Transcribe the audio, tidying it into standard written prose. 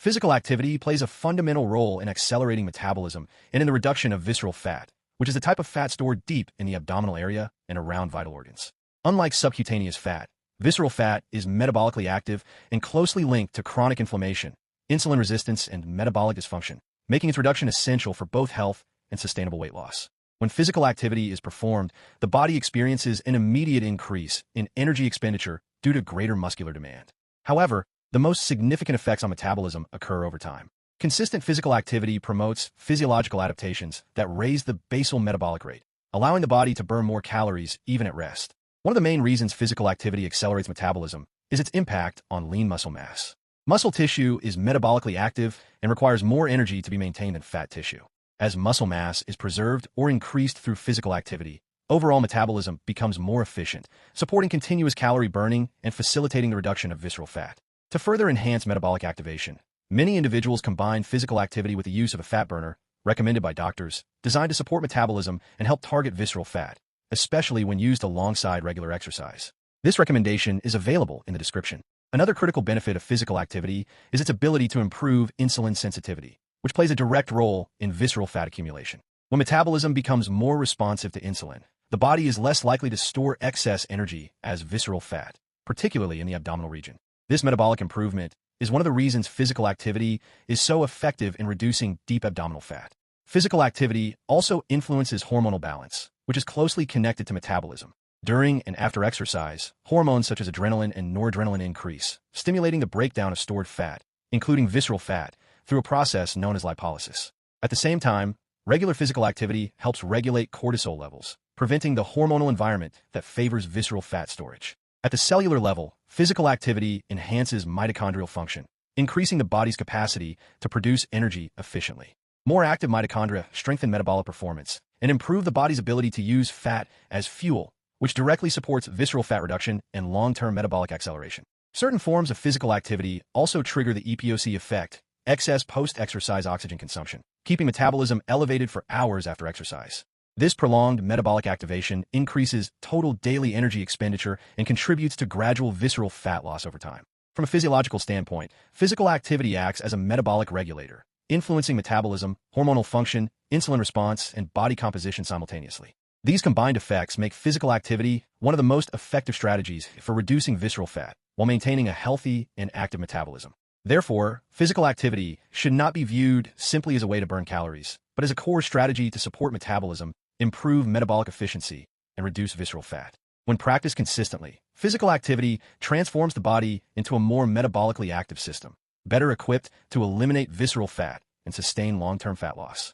Physical activity plays a fundamental role in accelerating metabolism and in the reduction of visceral fat, which is a type of fat stored deep in the abdominal area and around vital organs. Unlike subcutaneous fat, visceral fat is metabolically active and closely linked to chronic inflammation, insulin resistance, and metabolic dysfunction, making its reduction essential for both health and sustainable weight loss. When physical activity is performed, the body experiences an immediate increase in energy expenditure due to greater muscular demand. However, the most significant effects on metabolism occur over time. Consistent physical activity promotes physiological adaptations that raise the basal metabolic rate, allowing the body to burn more calories even at rest. One of the main reasons physical activity accelerates metabolism is its impact on lean muscle mass. Muscle tissue is metabolically active and requires more energy to be maintained than fat tissue. As muscle mass is preserved or increased through physical activity, overall metabolism becomes more efficient, supporting continuous calorie burning and facilitating the reduction of visceral fat. To further enhance metabolic activation, many individuals combine physical activity with the use of a fat burner, recommended by doctors, designed to support metabolism and help target visceral fat, especially when used alongside regular exercise. This recommendation is available in the description. Another critical benefit of physical activity is its ability to improve insulin sensitivity, which plays a direct role in visceral fat accumulation. When metabolism becomes more responsive to insulin, the body is less likely to store excess energy as visceral fat, particularly in the abdominal region. This metabolic improvement is one of the reasons physical activity is so effective in reducing deep abdominal fat. Physical activity also influences hormonal balance, which is closely connected to metabolism. During and after exercise, hormones such as adrenaline and noradrenaline increase, stimulating the breakdown of stored fat, including visceral fat, through a process known as lipolysis. At the same time, regular physical activity helps regulate cortisol levels, preventing the hormonal environment that favors visceral fat storage. At the cellular level, physical activity enhances mitochondrial function, increasing the body's capacity to produce energy efficiently. More active mitochondria strengthen metabolic performance and improve the body's ability to use fat as fuel, which directly supports visceral fat reduction and long-term metabolic acceleration. Certain forms of physical activity also trigger the EPOC effect, excess post-exercise oxygen consumption, keeping metabolism elevated for hours after exercise. This prolonged metabolic activation increases total daily energy expenditure and contributes to gradual visceral fat loss over time. From a physiological standpoint, physical activity acts as a metabolic regulator, influencing metabolism, hormonal function, insulin response, and body composition simultaneously. These combined effects make physical activity one of the most effective strategies for reducing visceral fat while maintaining a healthy and active metabolism. Therefore, physical activity should not be viewed simply as a way to burn calories, but as a core strategy to support metabolism, improve metabolic efficiency, and reduce visceral fat. When practiced consistently, physical activity transforms the body into a more metabolically active system, better equipped to eliminate visceral fat and sustain long-term fat loss.